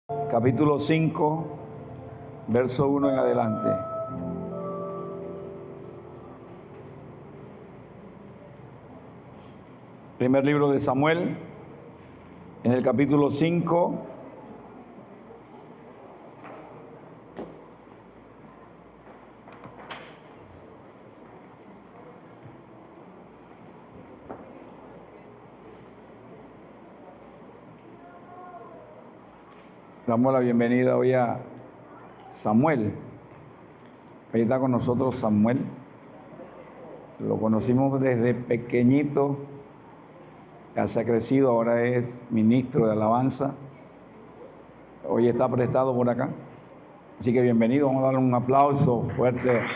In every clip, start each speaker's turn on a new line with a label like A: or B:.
A: capítulo 5, verso 1 en adelante. Primer libro de Samuel, en el capítulo 5, damos la bienvenida hoy a Samuel. Ahí está con nosotros Samuel. Lo conocimos desde pequeñito, ya se ha crecido, ahora es ministro de alabanza. Hoy está prestado por acá. Así que bienvenido, vamos a darle un aplauso fuerte a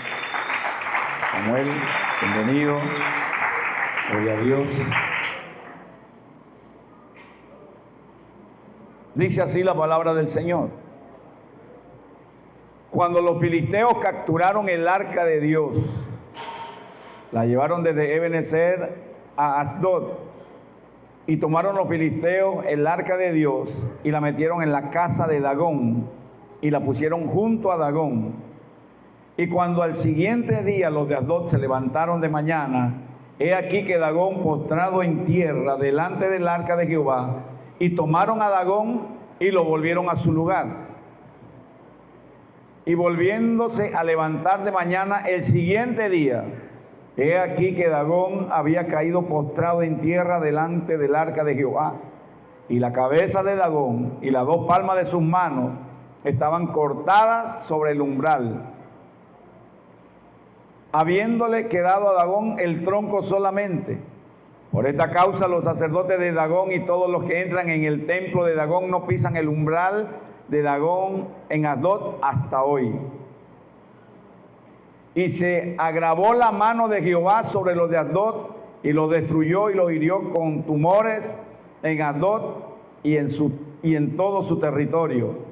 A: Samuel. Bienvenido. Gloria a Dios. Dice así la palabra del Señor. Cuando los filisteos capturaron el arca de Dios, la llevaron desde Ebenezer a Asdod, y tomaron los filisteos el arca de Dios y la metieron en la casa de Dagón y la pusieron junto a Dagón. Y cuando al siguiente día los de Asdod se levantaron de mañana, he aquí que Dagón postrado en tierra delante del arca de Jehová, y tomaron a Dagón y lo volvieron a su lugar. Y volviéndose a levantar de mañana el siguiente día, he aquí que Dagón había caído postrado en tierra delante del arca de Jehová, y la cabeza de Dagón y las dos palmas de sus manos estaban cortadas sobre el umbral, habiéndole quedado a Dagón el tronco solamente. Por esta causa los sacerdotes de Dagón y todos los que entran en el templo de Dagón no pisan el umbral de Dagón en Asdod hasta hoy. Y se agravó la mano de Jehová sobre los de Asdod, y los destruyó y los hirió con tumores en Asdod y en todo su territorio.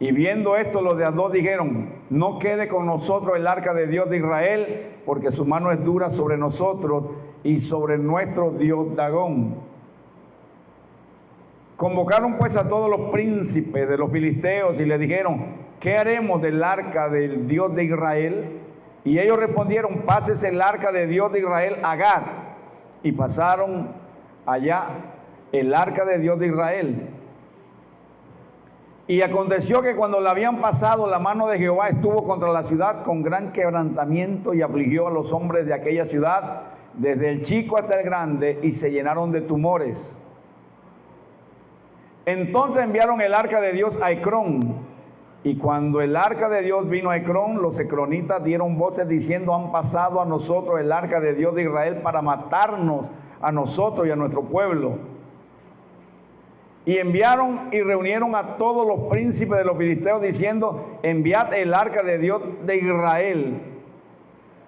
A: Y viendo esto, los de Asdod dijeron: no quede con nosotros el arca de Dios de Israel, porque su mano es dura sobre nosotros y sobre nuestro Dios Dagón. Convocaron pues a todos los príncipes de los filisteos y le dijeron: ¿qué haremos del arca del Dios de Israel? Y ellos respondieron: pásese el arca de Dios de Israel a Gad. Y pasaron allá el arca de Dios de Israel. Y aconteció que cuando la habían pasado, la mano de Jehová estuvo contra la ciudad con gran quebrantamiento, y afligió a los hombres de aquella ciudad, desde el chico hasta el grande, y se llenaron de tumores. Entonces enviaron el arca de Dios a Ecrón. Y cuando el arca de Dios vino a Ecrón, los ecronitas dieron voces diciendo: han pasado a nosotros el arca de Dios de Israel para matarnos a nosotros y a nuestro pueblo. Y enviaron y reunieron a todos los príncipes de los filisteos diciendo: enviad el arca de Dios de Israel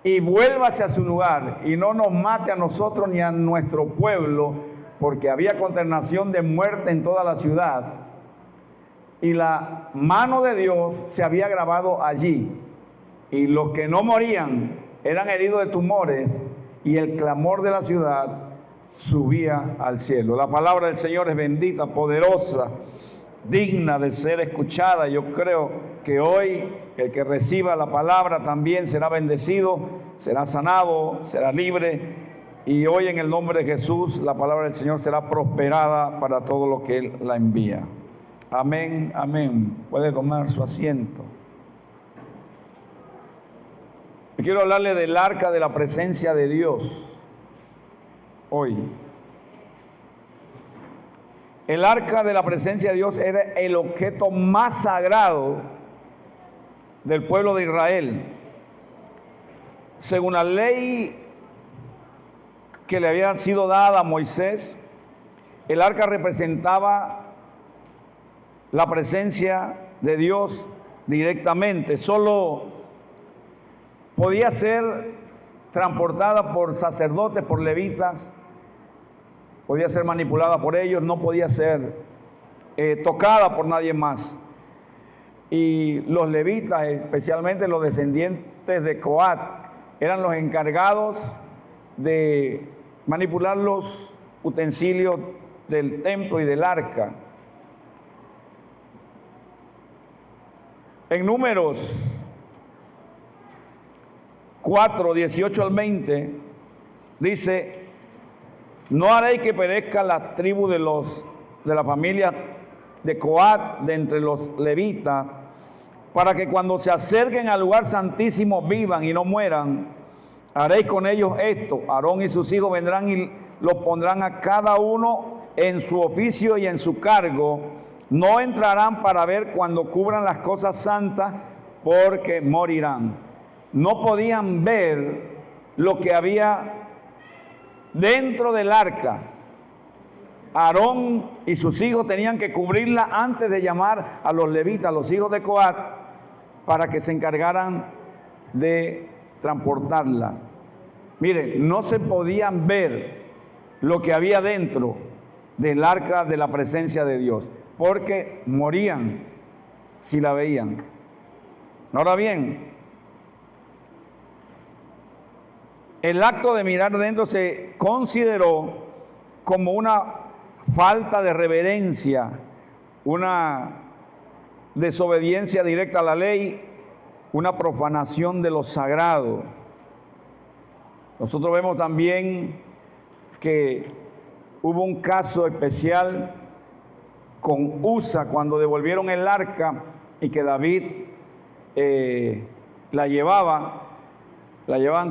A: y vuélvase a su lugar, y no nos mate a nosotros ni a nuestro pueblo, porque había consternación de muerte en toda la ciudad. Y la mano de Dios se había grabado allí, y los que no morían eran heridos de tumores, y el clamor de la ciudad subía al cielo. La palabra del Señor es bendita, poderosa, digna de ser escuchada. Yo creo que hoy el que reciba la palabra también será bendecido, será sanado, será libre. Y hoy en el nombre de Jesús la palabra del Señor será prosperada para todo lo que Él la envía. Amén, amén. Puede tomar su asiento. Yo quiero hablarle del arca de la presencia de Dios hoy. El arca de la presencia de Dios era el objeto más sagrado del pueblo de Israel. Según la ley que le había sido dada a Moisés, el arca representaba la presencia de Dios directamente. Solo podía ser transportada por sacerdotes, por levitas, podía ser manipulada por ellos, no podía ser tocada por nadie más. Y los levitas, especialmente los descendientes de Coat, eran los encargados de manipular los utensilios del templo y del arca. En Números 4, 18 al 20, dice: no haréis que perezca la tribu de la familia de Coat de entre los levitas, para que cuando se acerquen al lugar santísimo vivan y no mueran. Haréis con ellos esto: Aarón y sus hijos vendrán y los pondrán a cada uno en su oficio y en su cargo. No entrarán para ver cuando cubran las cosas santas, porque morirán. No podían ver lo que había dentro del arca. Aarón y sus hijos tenían que cubrirla antes de llamar a los levitas, los hijos de Coat, para que se encargaran de transportarla. Mire, no se podían ver lo que había dentro del arca de la presencia de Dios, porque morían si la veían. Ahora bien, el acto de mirar dentro se consideró como una falta de reverencia, una desobediencia directa a la ley, una profanación de lo sagrado. Nosotros vemos también que hubo un caso especial con Usa cuando devolvieron el arca y que David la llevaban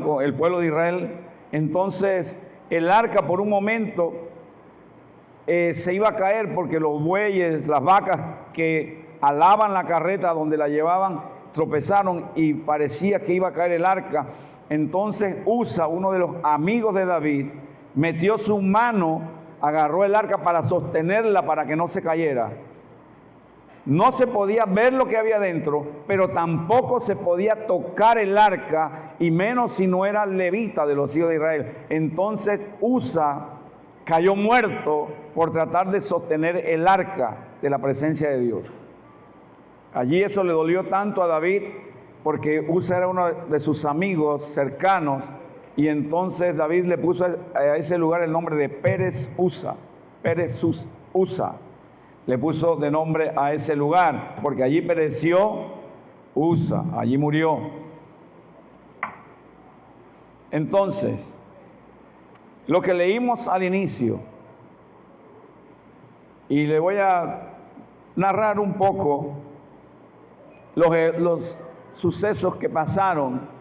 A: con el pueblo de Israel. Entonces el arca por un momento se iba a caer porque los bueyes, las vacas que alaban la carreta donde la llevaban, tropezaron y parecía que iba a caer el arca. Entonces Usa, uno de los amigos de David, metió su mano, agarró el arca para sostenerla para que no se cayera. No se podía ver lo que había dentro, pero tampoco se podía tocar el arca, y menos si no era levita de los hijos de Israel. Entonces Usa cayó muerto por tratar de sostener el arca de la presencia de Dios. Allí eso le dolió tanto a David, porque Usa era uno de sus amigos cercanos, y entonces David le puso a ese lugar el nombre de Pérez Usa. Pérez Usa le puso de nombre a ese lugar, porque allí pereció Usa, allí murió. Entonces, lo que leímos al inicio, y le voy a narrar un poco los sucesos que pasaron,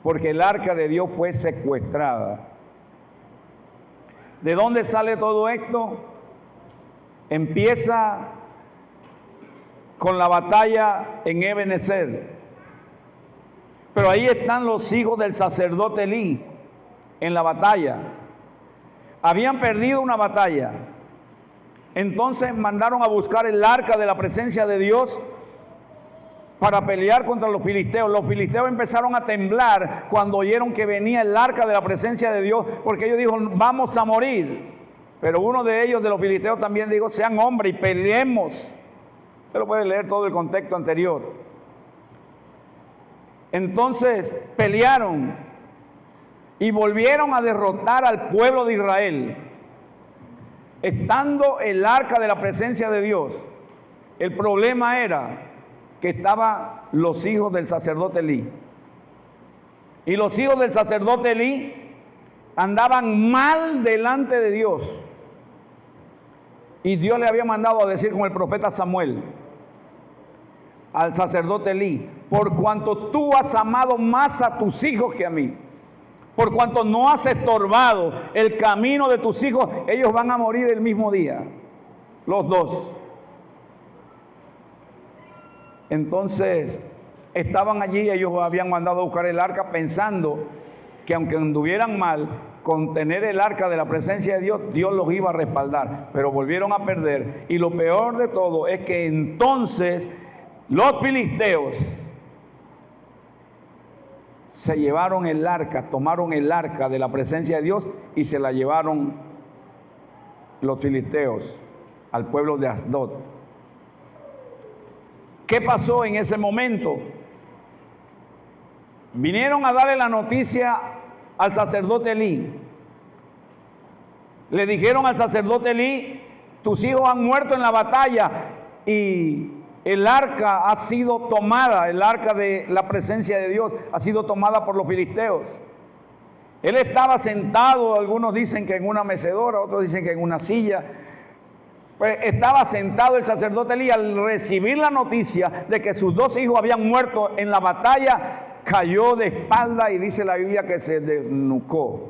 A: porque el arca de Dios fue secuestrada. ¿De dónde sale todo esto? Empieza con la batalla en Ebenezer. Pero ahí están los hijos del sacerdote Elí en la batalla. Habían perdido una batalla. Entonces mandaron a buscar el arca de la presencia de Dios para pelear contra los filisteos. Los filisteos empezaron a temblar cuando oyeron que venía el arca de la presencia de Dios, porque ellos dijeron: vamos a morir. Pero uno de ellos, de los filisteos, también dijo: sean hombres y peleemos. Usted lo puede leer todo el contexto anterior. Entonces pelearon y volvieron a derrotar al pueblo de Israel, estando el arca de la presencia de Dios. El problema era que estaban los hijos del sacerdote Elí. Y los hijos del sacerdote Elí andaban mal delante de Dios. Y Dios le había mandado a decir con el profeta Samuel al sacerdote Elí: por cuanto tú has amado más a tus hijos que a mí, por cuanto no has estorbado el camino de tus hijos, ellos van a morir el mismo día, los dos. Entonces estaban allí, ellos habían mandado a buscar el arca pensando que aunque anduvieran mal, con tener el arca de la presencia de Dios, Dios los iba a respaldar, pero volvieron a perder. Y lo peor de todo es que entonces los filisteos se llevaron el arca, tomaron el arca de la presencia de Dios y se la llevaron los filisteos al pueblo de Asdod. ¿Qué pasó en ese momento? Vinieron a darle la noticia al sacerdote Elí. Le dijeron al sacerdote Elí: tus hijos han muerto en la batalla y el arca ha sido tomada, el arca de la presencia de Dios ha sido tomada por los filisteos. Él estaba sentado, algunos dicen que en una mecedora, otros dicen que en una silla. Pues estaba sentado el sacerdote Elí. Al recibir la noticia de que sus 2 hijos habían muerto en la batalla, cayó de espalda y dice la Biblia que se desnucó.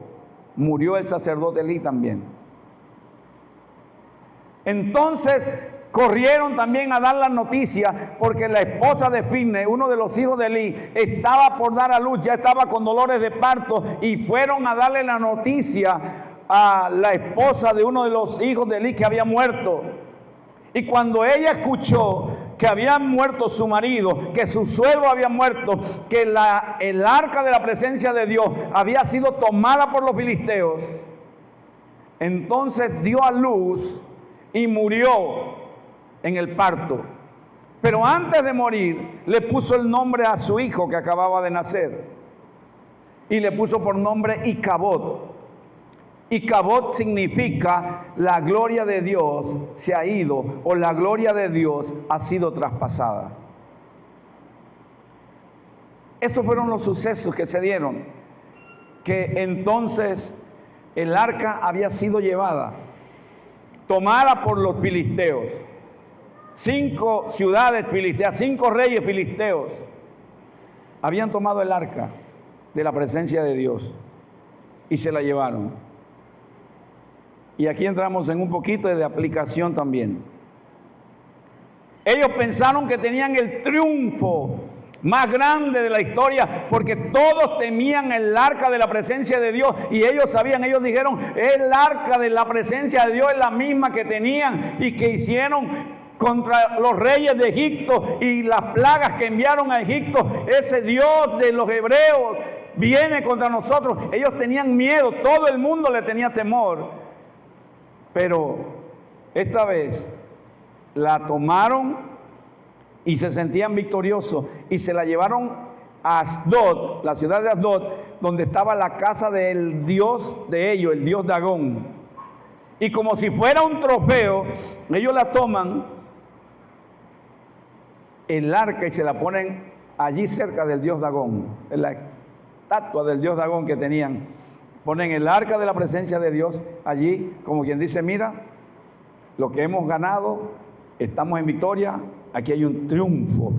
A: Murió el sacerdote Elí también. Entonces corrieron también a dar la noticia porque la esposa de Finne, uno de los hijos de Elí, estaba por dar a luz, ya estaba con dolores de parto, y fueron a darle la noticia a la esposa de uno de los hijos de Elí que había muerto. Y cuando ella escuchó que había muerto su marido, que su suegro había muerto, que el arca de la presencia de Dios había sido tomada por los filisteos, entonces dio a luz y murió en el parto. Pero antes de morir, le puso el nombre a su hijo que acababa de nacer. Y le puso por nombre Icabod. Icabod significa la gloria de Dios se ha ido, o la gloria de Dios ha sido traspasada. Esos fueron los sucesos que se dieron. Que entonces el arca había sido llevada, tomada por los filisteos. 5 ciudades filisteas, 5 reyes filisteos habían tomado el arca de la presencia de Dios y se la llevaron. Y aquí entramos en un poquito de aplicación también. Ellos pensaron que tenían el triunfo más grande de la historia, porque todos temían el arca de la presencia de Dios, y ellos sabían, ellos dijeron, el arca de la presencia de Dios es la misma que tenían y que hicieron contra los reyes de Egipto y las plagas que enviaron a Egipto. Ese Dios de los hebreos viene contra nosotros. Ellos tenían miedo, todo el mundo le tenía temor, pero esta vez la tomaron y se sentían victoriosos y se la llevaron a Asdod, la ciudad de Asdod, donde estaba la casa del dios de ellos, el dios Dagón. Y como si fuera un trofeo, ellos la toman, el arca, y se la ponen allí cerca del dios Dagón, en la estatua del dios Dagón que tenían. Ponen el arca de la presencia de Dios allí, como quien dice, mira, lo que hemos ganado, estamos en victoria, aquí hay un triunfo,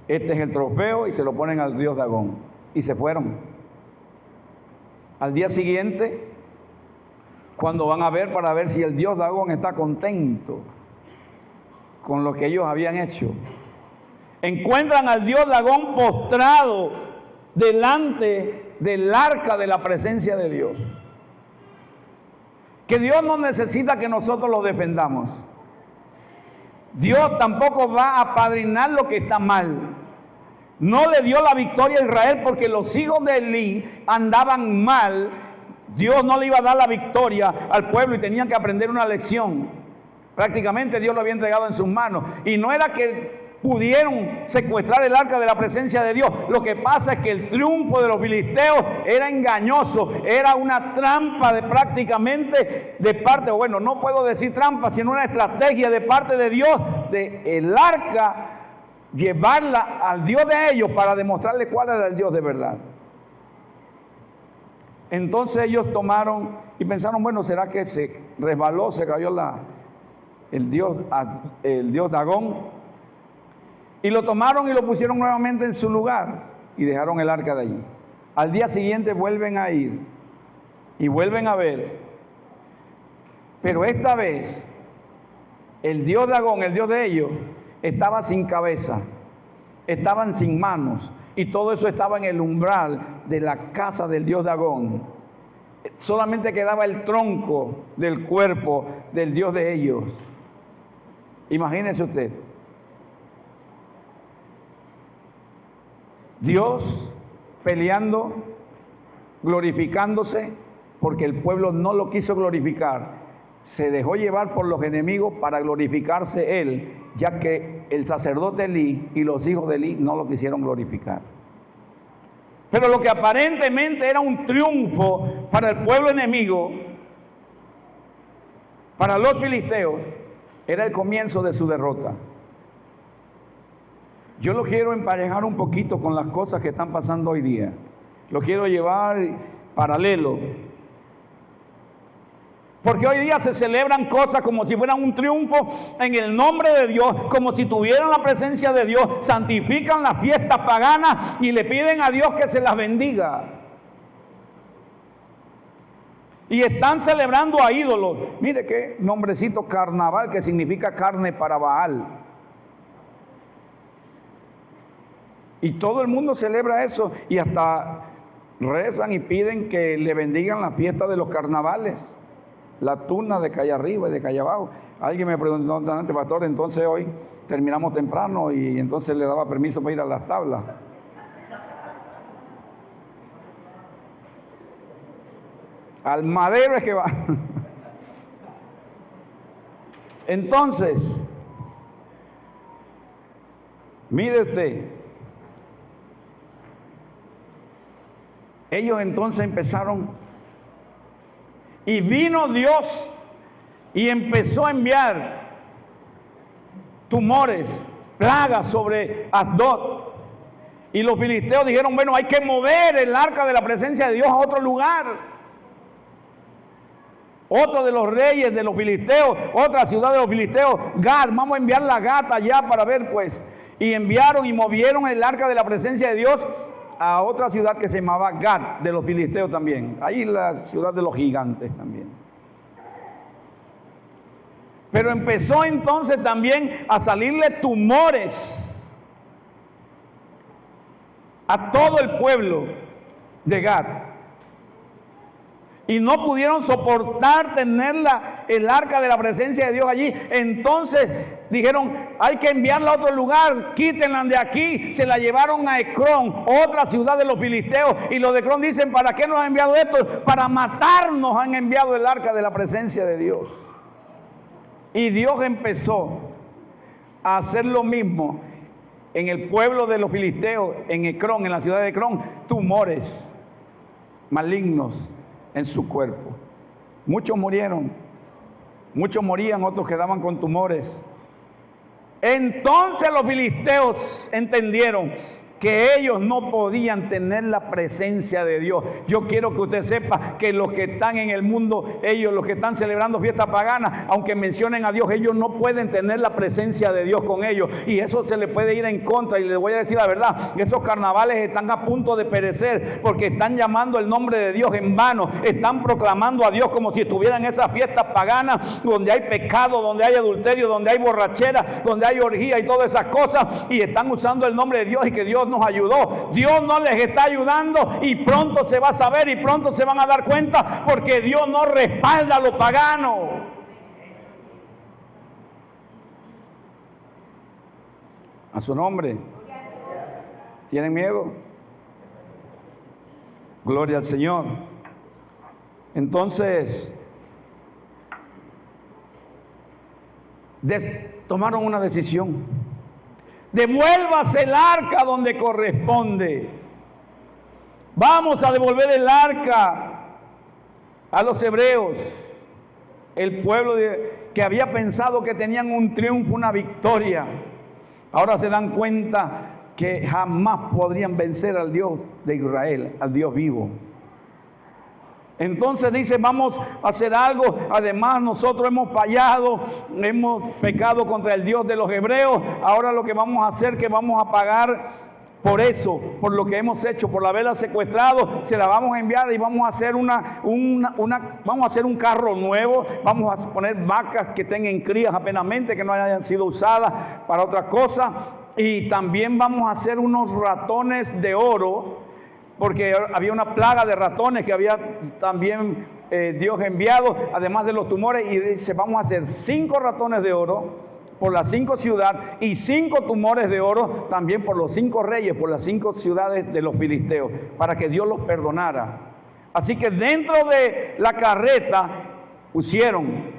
A: este es el trofeo, y se lo ponen al dios Dagón. Y se fueron. Al día siguiente, cuando van a ver para ver si el dios Dagón está contento con lo que ellos habían hecho, encuentran al dios Dagón postrado delante del arca de la presencia de Dios. Que Dios no necesita que nosotros lo defendamos. Dios tampoco va a apadrinar lo que está mal. No le dio la victoria a Israel porque los hijos de Elí andaban mal. Dios no le iba a dar la victoria al pueblo y tenían que aprender una lección. Prácticamente Dios lo había entregado en sus manos. Y no era que pudieron secuestrar el arca de la presencia de Dios. Lo que pasa es que el triunfo de los filisteos era engañoso, era una trampa prácticamente de parte, o bueno, no puedo decir trampa, sino una estrategia de parte de Dios, de el arca llevarla al Dios de ellos para demostrarle cuál era el Dios de verdad. Entonces ellos tomaron y pensaron, bueno, ¿será que se resbaló, se cayó el dios Dagón? Y lo tomaron y lo pusieron nuevamente en su lugar y dejaron el arca de allí. Al día siguiente vuelven a ir y vuelven a ver. Pero esta vez el dios Dagón, el dios de ellos, estaba sin cabeza, estaban sin manos, y todo eso estaba en el umbral de la casa del dios Dagón. Solamente quedaba el tronco del cuerpo del dios de ellos. Imagínese usted. Dios peleando, glorificándose, porque el pueblo no lo quiso glorificar. Se dejó llevar por los enemigos para glorificarse él, ya que el sacerdote Elí y los hijos de Elí no lo quisieron glorificar. Pero lo que aparentemente era un triunfo para el pueblo enemigo, para los filisteos, era el comienzo de su derrota. Yo lo quiero emparejar un poquito con las cosas que están pasando hoy día. Lo quiero llevar paralelo. Porque hoy día se celebran cosas como si fueran un triunfo en el nombre de Dios, como si tuvieran la presencia de Dios, santifican las fiestas paganas y le piden a Dios que se las bendiga. Y están celebrando a ídolos. Mire qué nombrecito, carnaval, que significa carne para Baal. Y todo el mundo celebra eso y hasta rezan y piden que le bendigan la fiesta de los carnavales. La tuna de calle arriba y de calle abajo. Alguien me preguntó antes, pastor, entonces hoy terminamos temprano y entonces le daba permiso para ir a las tablas. Al madero es que va. Entonces, mire usted, ellos entonces empezaron. Y vino Dios y empezó a enviar tumores, plagas sobre Asdod. Y los filisteos dijeron, bueno, hay que mover el arca de la presencia de Dios a otro lugar. Otro de los reyes de los filisteos, otra ciudad de los filisteos, Gad, vamos a enviar la gata allá para ver pues. Y enviaron y movieron el arca de la presencia de Dios a otra ciudad que se llamaba Gad, de los filisteos también. Ahí la ciudad de los gigantes también. Pero empezó entonces también a salirle tumores a todo el pueblo de Gad. Y no pudieron soportar tener el arca de la presencia de Dios allí. Entonces dijeron, hay que enviarla a otro lugar, quítenla de aquí. Se la llevaron a Ecrón, otra ciudad de los filisteos. Y los de Ecrón dicen, ¿para qué nos han enviado esto? Para matarnos han enviado el arca de la presencia de Dios. Y Dios empezó a hacer lo mismo en el pueblo de los filisteos, en Ecrón, en la ciudad de Ecrón, tumores malignos en su cuerpo. Muchos murieron, muchos morían, otros quedaban con tumores. Entonces los filisteos entendieron que ellos no podían tener la presencia de Dios. Yo quiero que usted sepa que los que están en el mundo, ellos los que están celebrando fiestas paganas, aunque mencionen a Dios, ellos no pueden tener la presencia de Dios con ellos. Y eso se le puede ir en contra. Y les voy a decir la verdad, esos carnavales están a punto de perecer porque están llamando el nombre de Dios en vano. Están proclamando a Dios como si estuvieran en esas fiestas paganas donde hay pecado, donde hay adulterio, donde hay borrachera, donde hay orgía y todas esas cosas. Y están usando el nombre de Dios y que Dios nos ayudó. Dios no les está ayudando y pronto se va a saber y pronto se van a dar cuenta porque Dios no respalda a lo pagano. A su nombre. ¿Tienen miedo? Gloria al Señor. Entonces, tomaron una decisión. Devuélvase el arca donde corresponde. Vamos a devolver el arca a los hebreos. El pueblo que había pensado que tenían un triunfo, una victoria. Ahora se dan cuenta que jamás podrían vencer al Dios de Israel, al Dios vivo. Entonces dice, vamos a hacer algo. Además nosotros hemos fallado, hemos pecado contra el Dios de los hebreos. Ahora lo que vamos a hacer, que vamos a pagar por eso, por lo que hemos hecho, por haberla secuestrado. Se la vamos a enviar y vamos a hacer vamos a hacer un carro nuevo. Vamos a poner vacas que tengan crías apenamente, que no hayan sido usadas para otra cosa. Y también vamos a hacer unos ratones de oro, porque había una plaga de ratones que había también Dios enviado, además de los tumores. Y dice, vamos a hacer 5 ratones de oro por las 5 ciudades y 5 tumores de oro también por los 5 reyes, por las 5 ciudades de los filisteos, para que Dios los perdonara. Así que dentro de la carreta pusieron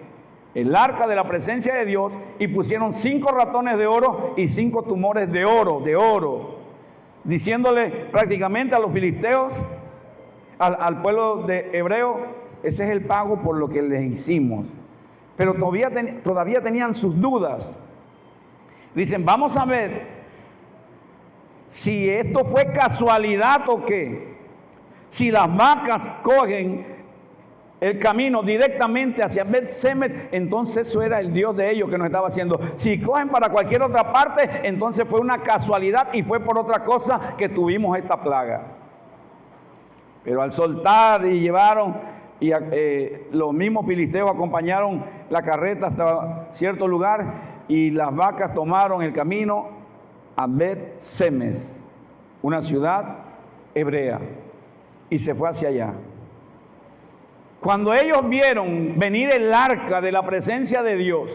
A: el arca de la presencia de Dios y pusieron 5 ratones de oro y 5 tumores de oro. Diciéndole prácticamente a los filisteos, al pueblo de hebreo, ese es el pago por lo que les hicimos. Pero todavía tenían sus dudas. Dicen, vamos a ver si esto fue casualidad o qué. Si las vacas cogen el camino directamente hacia Bet-Semes, entonces eso era el Dios de ellos que nos estaba haciendo. Si cogen para cualquier otra parte, entonces fue una casualidad y fue por otra cosa que tuvimos esta plaga. Pero al soltar y llevaron, y los mismos filisteos acompañaron la carreta hasta cierto lugar, y las vacas tomaron el camino a Bet-Semes, una ciudad hebrea, y se fue hacia allá. Cuando ellos vieron venir el arca de la presencia de Dios,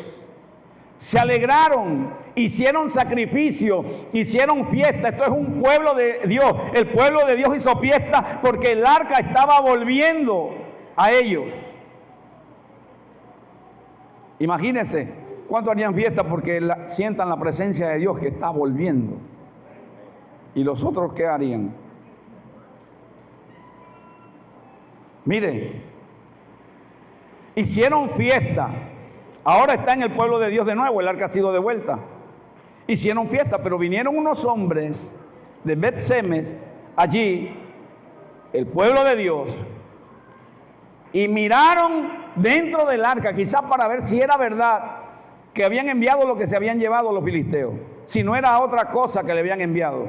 A: se alegraron, hicieron sacrificio, hicieron fiesta. Esto es un pueblo de Dios. El pueblo de Dios hizo fiesta porque el arca estaba volviendo a ellos. Imagínense cuánto harían fiesta porque sientan la presencia de Dios que está volviendo. ¿Y los otros qué harían? Mire, hicieron fiesta. Ahora está en el pueblo de Dios de nuevo, el arca ha sido devuelta. Hicieron fiesta, pero vinieron unos hombres de Bet-Semes, allí, el pueblo de Dios, y miraron dentro del arca, quizás para ver si era verdad que habían enviado lo que se habían llevado los filisteos, si no era otra cosa que le habían enviado.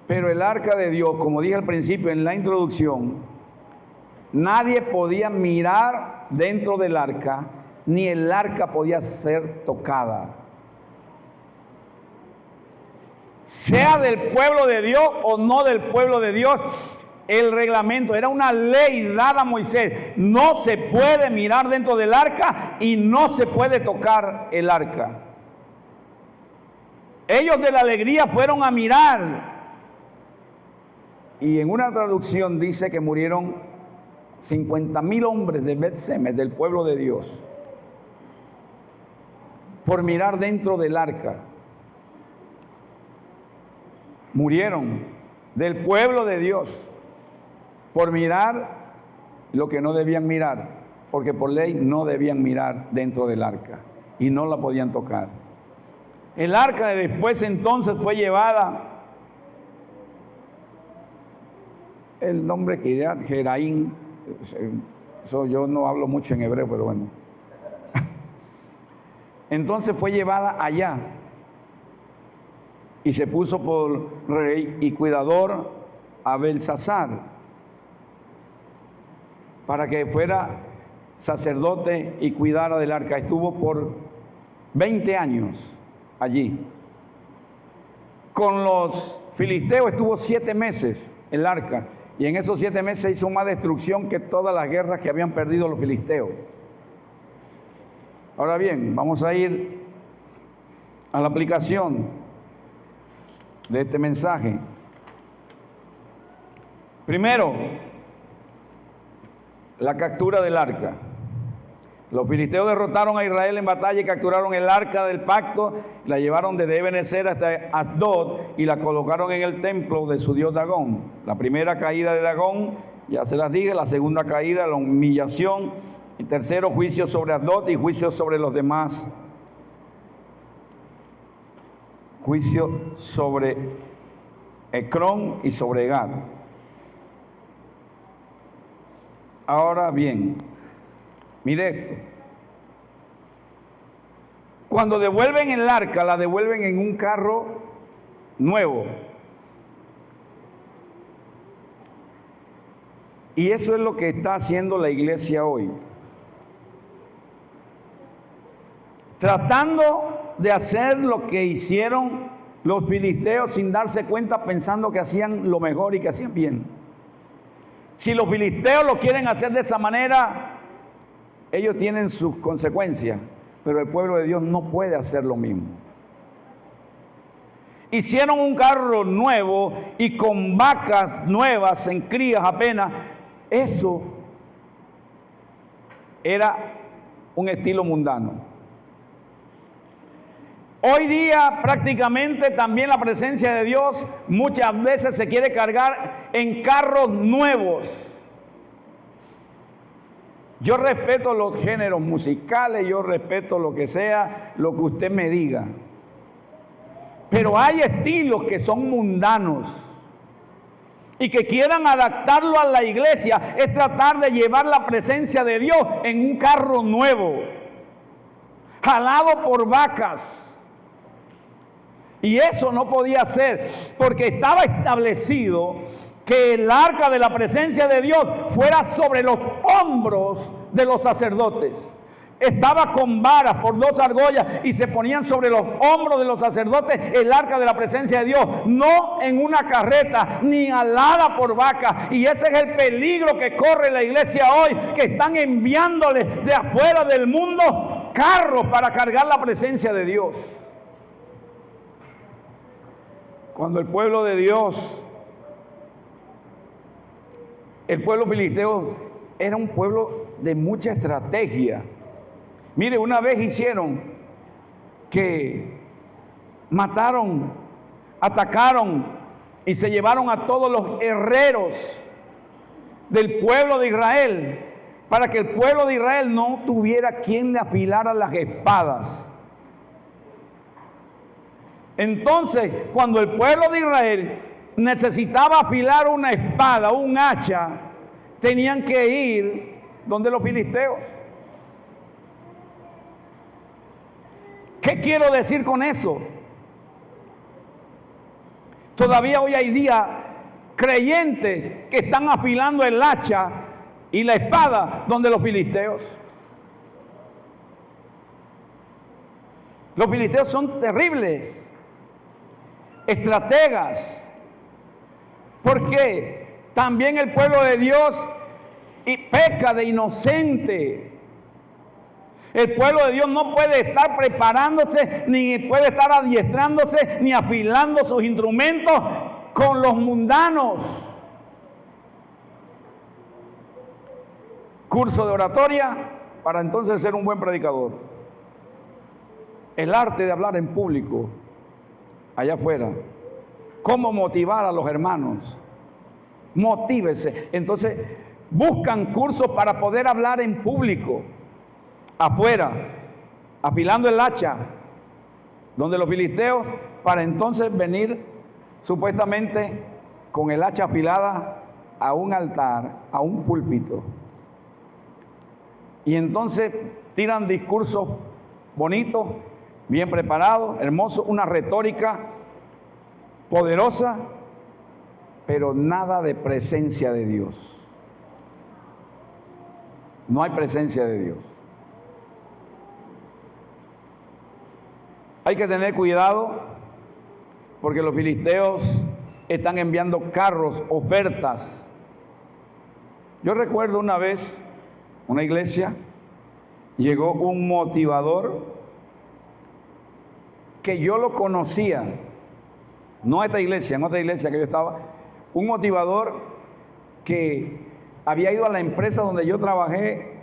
A: Pero el arca de Dios, como dije al principio en la introducción, nadie podía mirar dentro del arca, ni el arca podía ser tocada. Sea del pueblo de Dios o no del pueblo de Dios, el reglamento era una ley dada a Moisés. No se puede mirar dentro del arca y no se puede tocar el arca. Ellos de la alegría fueron a mirar. Y en una traducción dice que murieron 50,000 hombres de Bet-Semes, del pueblo de Dios, por mirar dentro del arca. Murieron del pueblo de Dios por mirar lo que no debían mirar, porque por ley no debían mirar dentro del arca y no la podían tocar. El arca después entonces fue llevada, el nombre Kiriat Jeraim, eso yo no hablo mucho en hebreo, pero bueno. Entonces fue llevada allá y se puso por rey y cuidador a Belsasar para que fuera sacerdote y cuidara del arca. Estuvo por 20 años allí. Con los filisteos estuvo 7 meses el arca. Y en esos 7 meses hizo más destrucción que todas las guerras que habían perdido los filisteos. Ahora bien, vamos a ir a la aplicación de este mensaje. Primero, la captura del arca. Los filisteos derrotaron a Israel en batalla y capturaron el arca del pacto, la llevaron desde Ebenezer hasta Asdod y la colocaron en el templo de su dios Dagón. La primera caída de Dagón, ya se las dije, la segunda caída, la humillación, y tercero, juicio sobre Asdod y juicio sobre los demás. Juicio sobre Ecrón y sobre Gad. Ahora bien, mire esto. Cuando devuelven el arca, la devuelven en un carro nuevo. Y eso es lo que está haciendo la iglesia hoy. Tratando de hacer lo que hicieron los filisteos sin darse cuenta, pensando que hacían lo mejor y que hacían bien. Si los filisteos lo quieren hacer de esa manera, ellos tienen sus consecuencias, pero el pueblo de Dios no puede hacer lo mismo. Hicieron un carro nuevo y con vacas nuevas, en crías apenas. Eso era un estilo mundano. Hoy día prácticamente también la presencia de Dios muchas veces se quiere cargar en carros nuevos. Yo respeto los géneros musicales, yo respeto lo que sea, lo que usted me diga. Pero hay estilos que son mundanos y que quieran adaptarlo a la iglesia. Es tratar de llevar la presencia de Dios en un carro nuevo, jalado por vacas. Y eso no podía ser, porque estaba establecido que el arca de la presencia de Dios fuera sobre los hombros de los sacerdotes. Estaba con varas por 2 argollas y se ponían sobre los hombros de los sacerdotes el arca de la presencia de Dios, no en una carreta ni alada por vaca. Y ese es el peligro que corre la iglesia hoy, que están enviándole de afuera del mundo carros para cargar la presencia de Dios. Cuando el pueblo de Dios, el pueblo filisteo era un pueblo de mucha estrategia. Mire, una vez hicieron que mataron, atacaron y se llevaron a todos los herreros del pueblo de Israel, para que el pueblo de Israel no tuviera quien le afilara las espadas. Entonces, cuando el pueblo de Israel necesitaba afilar una espada, un hacha, tenían que ir donde los filisteos. ¿Qué quiero decir con eso? Todavía hoy hay día creyentes que están afilando el hacha y la espada donde los filisteos. Los filisteos son terribles, estrategas, porque también el pueblo de Dios peca de inocente. El pueblo de Dios no puede estar preparándose, ni puede estar adiestrándose, ni afilando sus instrumentos con los mundanos. Curso de oratoria para entonces ser un buen predicador. El arte de hablar en público, allá afuera. Cómo motivar a los hermanos. Motívese. Entonces buscan cursos para poder hablar en público, afuera, afilando el hacha, donde los filisteos, para entonces venir supuestamente con el hacha afilada a un altar, a un púlpito. Y entonces tiran discursos bonitos, bien preparados, hermosos, una retórica poderosa, pero nada de presencia de Dios. No hay presencia de Dios. Hay que tener cuidado porque los filisteos están enviando carros, ofertas. Yo recuerdo una vez, una iglesia, llegó un motivador que yo lo conocía, no a esta iglesia, en otra iglesia que yo estaba, un motivador que había ido a la empresa donde yo trabajé,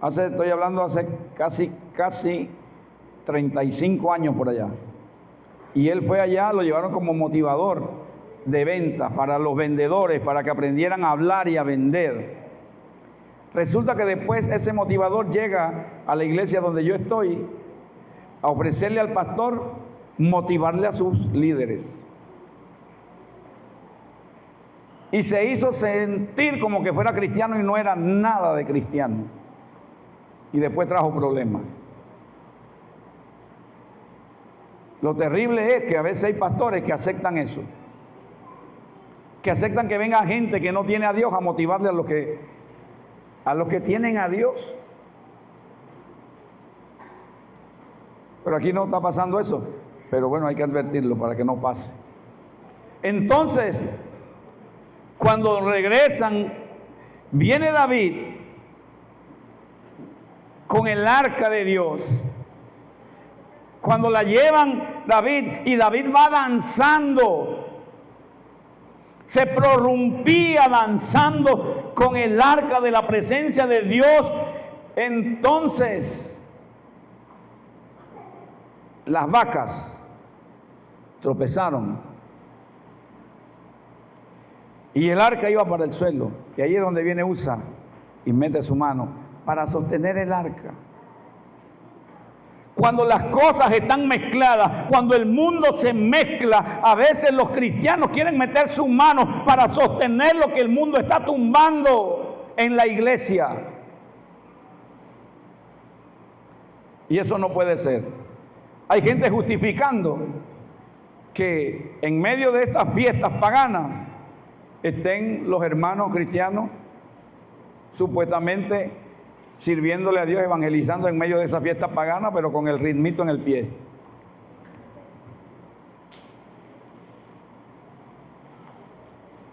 A: estoy hablando hace casi 35 años por allá. Y él fue allá, lo llevaron como motivador de ventas para los vendedores, para que aprendieran a hablar y a vender. Resulta que después ese motivador llega a la iglesia donde yo estoy a ofrecerle al pastor motivarle a sus líderes. Y se hizo sentir como que fuera cristiano y no era nada de cristiano. Y después trajo problemas. Lo terrible es que a veces hay pastores que aceptan eso. Que aceptan que venga gente que no tiene a Dios a motivarle a los que tienen a Dios. Pero aquí no está pasando eso. Pero bueno, hay que advertirlo para que no pase. Entonces, cuando regresan, viene David con el arca de Dios. Cuando la llevan David, y David va danzando, se prorrumpía danzando con el arca de la presencia de Dios. Entonces las vacas tropezaron y el arca iba para el suelo, y ahí es donde viene Usa y mete su mano para sostener el arca. Cuando las cosas están mezcladas, cuando el mundo se mezcla, a veces los cristianos quieren meter sus manos para sostener lo que el mundo está tumbando en la iglesia. Y eso no puede ser. Hay gente justificando que en medio de estas fiestas paganas estén los hermanos cristianos supuestamente sirviéndole a Dios, evangelizando en medio de esa fiesta pagana, pero con el ritmito en el pie.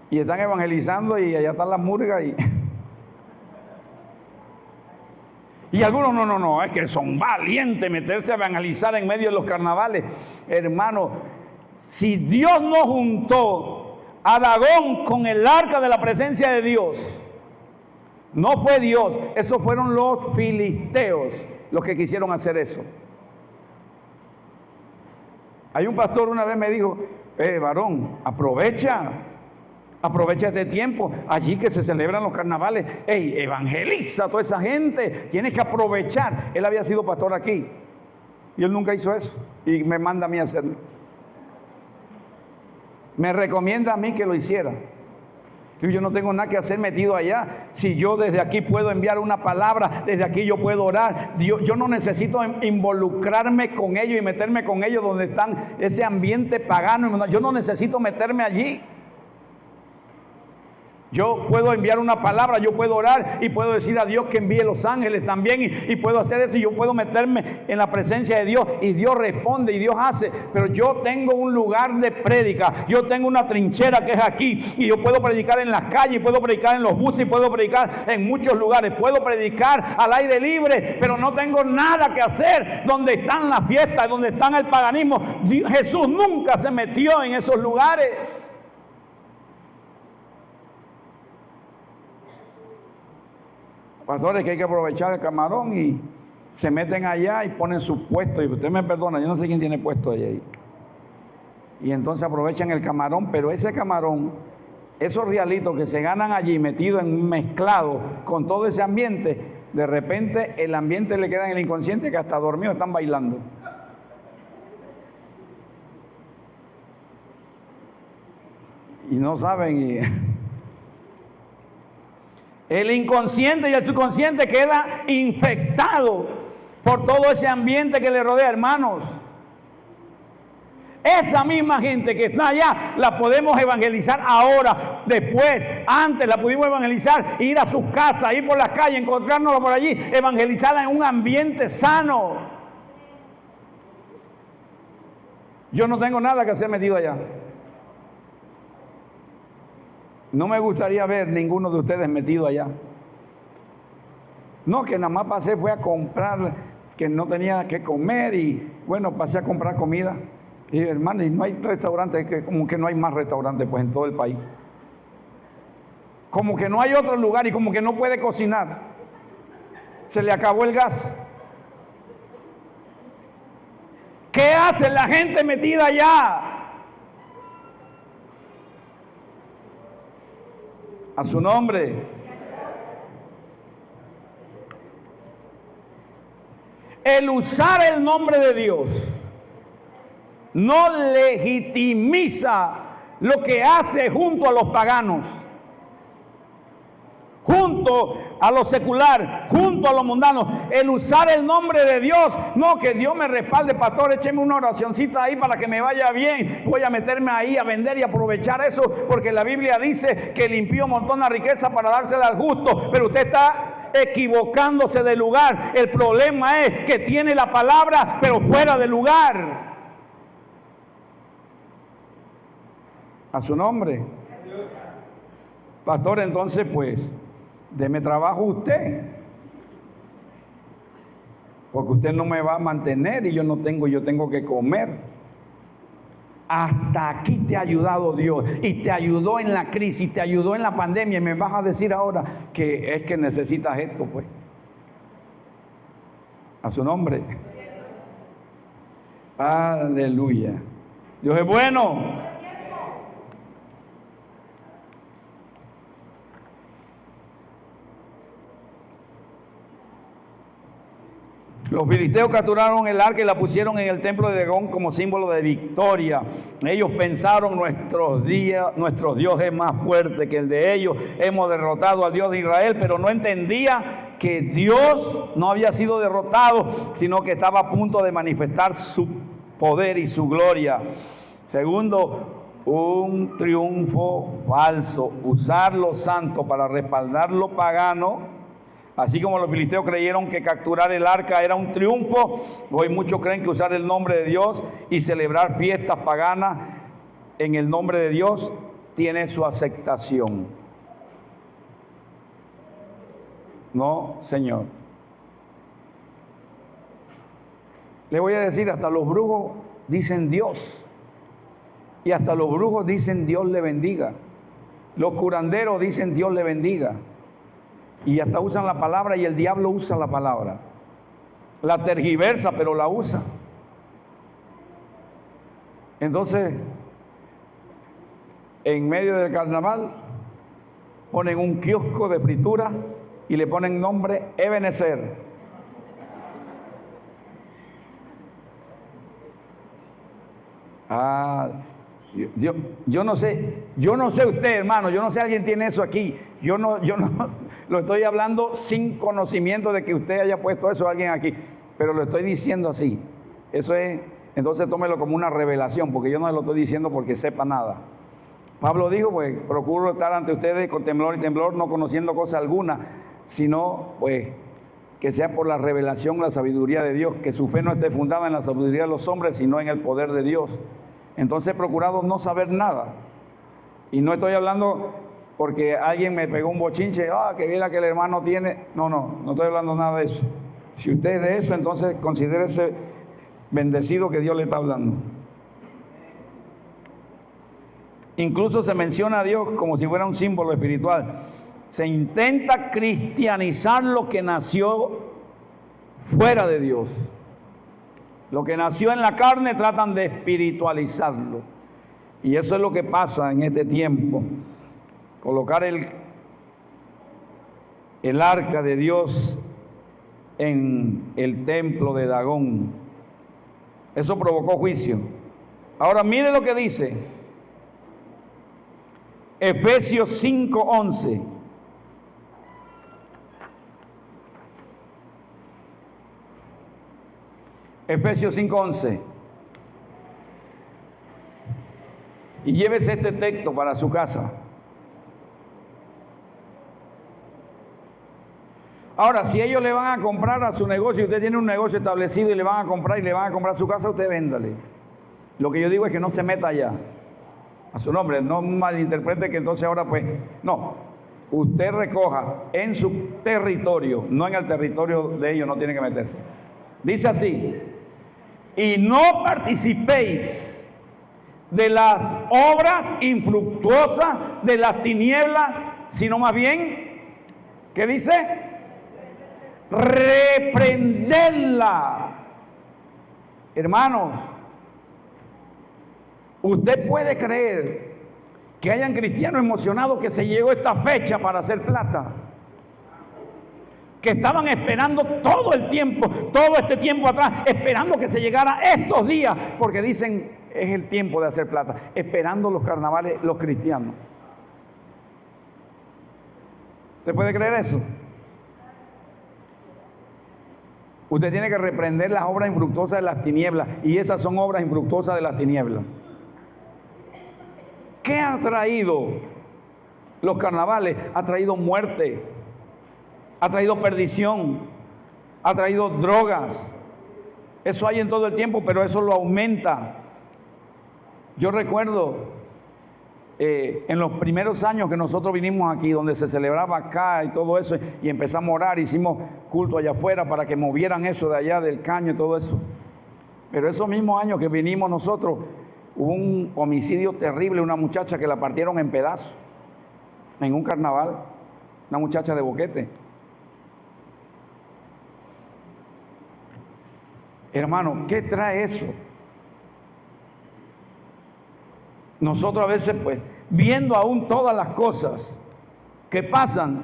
A: Y están evangelizando y allá están las murgas y algunos no, es que son valientes meterse a evangelizar en medio de los carnavales. Hermano, si Dios no juntó a Dagón con el arca de la presencia de Dios, no fue Dios, esos fueron los filisteos los que quisieron hacer eso. Hay un pastor una vez me dijo, varón, aprovecha este tiempo, allí que se celebran los carnavales, evangeliza a toda esa gente, tienes que aprovechar. Él había sido pastor aquí y él nunca hizo eso y me manda a mí a hacerlo. Me recomienda a mí que lo hiciera. Yo no tengo nada que hacer metido allá. Si yo desde aquí puedo enviar una palabra, desde aquí yo puedo orar. Yo no necesito involucrarme con ellos y meterme con ellos donde están ese ambiente pagano. Yo no necesito meterme allí. Yo puedo enviar una palabra, yo puedo orar y puedo decir a Dios que envíe los ángeles también y puedo hacer eso y yo puedo meterme en la presencia de Dios y Dios responde y Dios hace. Pero yo tengo un lugar de prédica, yo tengo una trinchera que es aquí y yo puedo predicar en las calles, puedo predicar en los buses, puedo predicar en muchos lugares, puedo predicar al aire libre, pero no tengo nada que hacer donde están las fiestas, donde están el paganismo. Jesús nunca se metió en esos lugares. Pastores que hay que aprovechar el camarón y se meten allá y ponen su puesto. Y usted me perdona, yo no sé quién tiene puesto ahí. Y entonces aprovechan el camarón, pero ese camarón, esos realitos que se ganan allí metidos en mezclado con todo ese ambiente, de repente el ambiente le queda en el inconsciente que hasta dormidos están bailando. Y no saben. El inconsciente y el subconsciente queda infectado por todo ese ambiente que le rodea, hermanos. Esa misma gente que está allá la podemos evangelizar ahora, después, antes la pudimos evangelizar, ir a sus casas, ir por las calles, encontrárnosla por allí, evangelizarla en un ambiente sano. Yo no tengo nada que hacer metido allá. No me gustaría ver ninguno de ustedes metido allá. No, que nada más pasé, fue a comprar, que no tenía que comer y bueno, pasé a comprar comida. Y hermano, y no hay restaurantes, que como que no hay más restaurantes pues en todo el país. Como que no hay otro lugar y como que no puede cocinar. Se le acabó el gas. ¿Qué hace la gente metida allá? A su nombre. El usar el nombre de Dios no legitimiza lo que hace junto a los paganos, junto a lo secular, junto a lo mundano. El usar el nombre de Dios, no, que Dios me respalde, pastor, écheme una oracioncita ahí para que me vaya bien, voy a meterme ahí a vender y aprovechar eso, porque la Biblia dice que el impío montona riqueza para dársela al justo, pero usted está equivocándose de lugar. El problema es que tiene la palabra pero fuera de lugar. A su nombre. Pastor, entonces pues deme trabajo usted, porque usted no me va a mantener y yo tengo que comer. Hasta aquí te ha ayudado Dios y te ayudó en la crisis, te ayudó en la pandemia y me vas a decir ahora que es que necesitas esto, pues. A su nombre. Aleluya. Dios es bueno. Los filisteos capturaron el arca y la pusieron en el templo de Dagón como símbolo de victoria. Ellos pensaron, nuestro Dios es más fuerte que el de ellos. Hemos derrotado al Dios de Israel, pero no entendía que Dios no había sido derrotado, sino que estaba a punto de manifestar su poder y su gloria. Segundo, un triunfo falso. Usar lo santo para respaldar lo pagano. Así como los filisteos creyeron que capturar el arca era un triunfo, hoy muchos creen que usar el nombre de Dios y celebrar fiestas paganas en el nombre de Dios tiene su aceptación. No, Señor. Le voy a decir, hasta los brujos dicen Dios. Y hasta los brujos dicen Dios le bendiga. Los curanderos dicen Dios le bendiga. Y hasta usan la palabra, y el diablo usa la palabra. La tergiversa, pero la usa. Entonces, en medio del carnaval, ponen un kiosco de fritura y le ponen nombre Ebenezer. Yo no sé usted, hermano, yo no sé, alguien tiene eso aquí. Yo no lo estoy hablando sin conocimiento de que usted haya puesto eso a alguien aquí, pero lo estoy diciendo así. Eso es, entonces tómelo como una revelación, porque yo no lo estoy diciendo porque sepa nada. Pablo dijo, pues, procuro estar ante ustedes con temblor y temblor, no conociendo cosa alguna, sino, pues, que sea por la revelación, la sabiduría de Dios, que su fe no esté fundada en la sabiduría de los hombres, sino en el poder de Dios. Entonces he procurado no saber nada. Y no estoy hablando porque alguien me pegó un bochinche, que bien que el hermano tiene. No estoy hablando nada de eso. Si usted es de eso, entonces considérese bendecido que Dios le está hablando. Incluso se menciona a Dios como si fuera un símbolo espiritual. Se intenta cristianizar lo que nació fuera de Dios. Lo que nació en la carne tratan de espiritualizarlo. Y eso es lo que pasa en este tiempo. Colocar el arca de Dios en el templo de Dagón. Eso provocó juicio. Ahora mire lo que dice Efesios 5:11. Efesios 5:11. Y llévese este texto para su casa. Ahora, si ellos le van a comprar a su negocio, usted tiene un negocio establecido y le van a comprar su casa, usted véndale. Lo que yo digo es que no se meta allá. A su nombre, no malinterprete que entonces ahora pues, no. Usted recoja en su territorio, no en el territorio de ellos, no tiene que meterse. Dice así: y no participéis de las obras infructuosas de las tinieblas, sino más bien, ¿qué dice? Reprenderla. Hermanos, usted puede creer que hayan cristianos emocionados que se llegó esta fecha para hacer plata, que estaban esperando todo el tiempo, todo este tiempo atrás, esperando que se llegara estos días, porque dicen es el tiempo de hacer plata, esperando los carnavales los cristianos. ¿Usted puede creer eso? Usted tiene que reprender las obras infructuosas de las tinieblas, y esas son obras infructuosas de las tinieblas. ¿Qué ha traído los carnavales? Ha traído muerte, ha traído perdición, ha traído drogas. Eso hay en todo el tiempo, pero eso lo aumenta. Yo recuerdo en los primeros años que nosotros vinimos aquí, donde se celebraba acá y todo eso, y empezamos a orar, hicimos culto allá afuera para que movieran eso de allá del caño y todo eso. Pero esos mismos años que vinimos nosotros, hubo un homicidio terrible, una muchacha que la partieron en pedazos en un carnaval, una muchacha de Boquete. Hermano, ¿qué trae eso? Nosotros a veces, pues, viendo aún todas las cosas que pasan,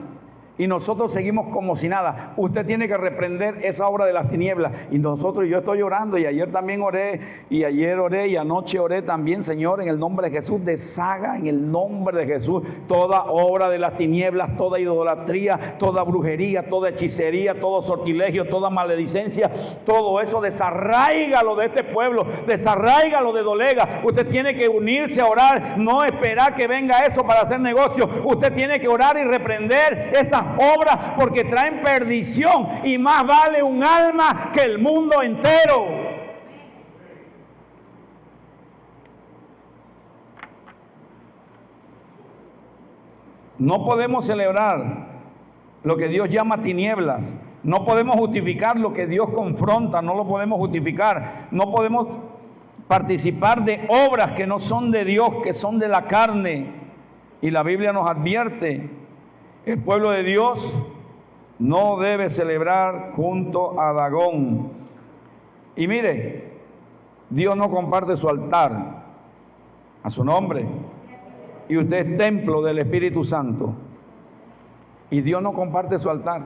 A: y nosotros seguimos como si nada. Usted tiene que reprender esa obra de las tinieblas. Y nosotros, yo estoy orando, y ayer también oré, y ayer oré, y anoche oré también, Señor, en el nombre de Jesús, deshaga en el nombre de Jesús toda obra de las tinieblas, toda idolatría, toda brujería, toda hechicería, todo sortilegio, toda maledicencia, todo eso, desarráigalo de este pueblo, desarráigalo de Dolega. Usted tiene que unirse a orar, no esperar que venga eso para hacer negocio. Usted tiene que orar y reprender esas obras, porque traen perdición, y más vale un alma que el mundo entero. No podemos celebrar lo que Dios llama tinieblas. No podemos justificar lo que Dios confronta. No lo podemos justificar. No podemos participar de obras que no son de Dios, que son de la carne. Y la Biblia nos advierte: el pueblo de Dios no debe celebrar junto a Dagón. Y mire, Dios no comparte su altar a su nombre. Y usted es templo del Espíritu Santo. Y Dios no comparte su altar.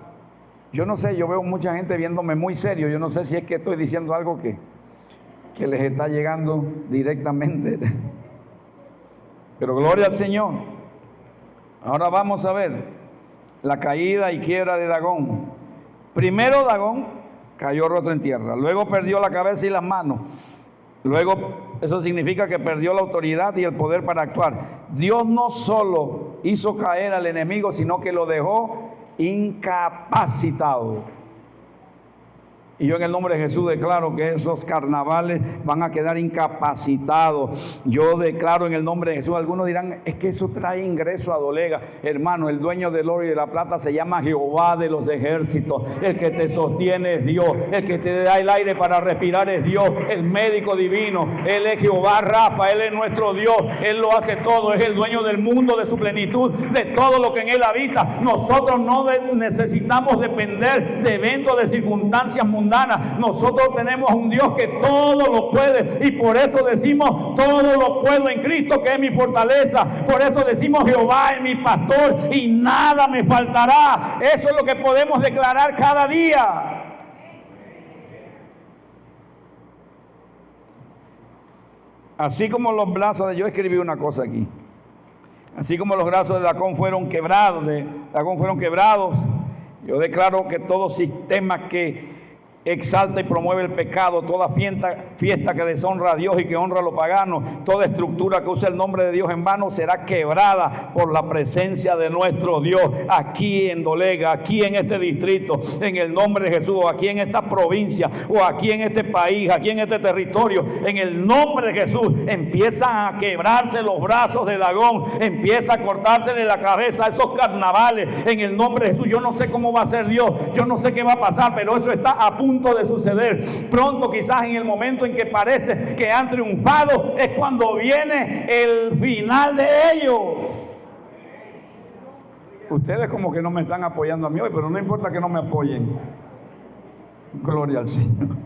A: Yo no sé, yo veo mucha gente viéndome muy serio. Yo no sé si es que estoy diciendo algo que les está llegando directamente. Pero gloria al Señor. Ahora vamos a ver la caída y quiebra de Dagón. Primero Dagón cayó rostro en tierra, luego perdió la cabeza y las manos. Luego, eso significa que perdió la autoridad y el poder para actuar. Dios no solo hizo caer al enemigo, sino que lo dejó incapacitado. Y yo en el nombre de Jesús declaro que esos carnavales van a quedar incapacitados. Yo declaro en el nombre de Jesús. Algunos dirán, es que eso trae ingreso a Dolega. Hermano, el dueño del oro y de la plata se llama Jehová de los ejércitos. El que te sostiene es Dios. El que te da el aire para respirar es Dios. El médico divino. Él es Jehová Rafa. Él es nuestro Dios. Él lo hace todo. Es el dueño del mundo, de su plenitud, de todo lo que en él habita. Nosotros no necesitamos depender de eventos, de circunstancias mundanas. Nosotros tenemos un Dios que todo lo puede, y por eso decimos: todo lo puedo en Cristo, que es mi fortaleza. Por eso decimos: Jehová es mi pastor y nada me faltará. Eso es lo que podemos declarar cada día. Así como los brazos de... Yo escribí una cosa aquí. Así como los brazos de Dagón fueron quebrados, yo declaro que todo sistema que exalta y promueve el pecado, toda fiesta que deshonra a Dios y que honra a los paganos, toda estructura que usa el nombre de Dios en vano, será quebrada por la presencia de nuestro Dios aquí en Dolega, aquí en este distrito, en el nombre de Jesús, o aquí en esta provincia, o aquí en este país, aquí en este territorio. En el nombre de Jesús empiezan a quebrarse los brazos de Dagón, empieza a cortársele la cabeza a esos carnavales en el nombre de Jesús. Yo no sé cómo va a ser Dios, yo no sé qué va a pasar, pero eso está a punto de suceder. Pronto, quizás en el momento en que parece que han triunfado, es cuando viene el final de ellos. Ustedes como que no me están apoyando a mí hoy, pero no importa que no me apoyen. Gloria al Señor.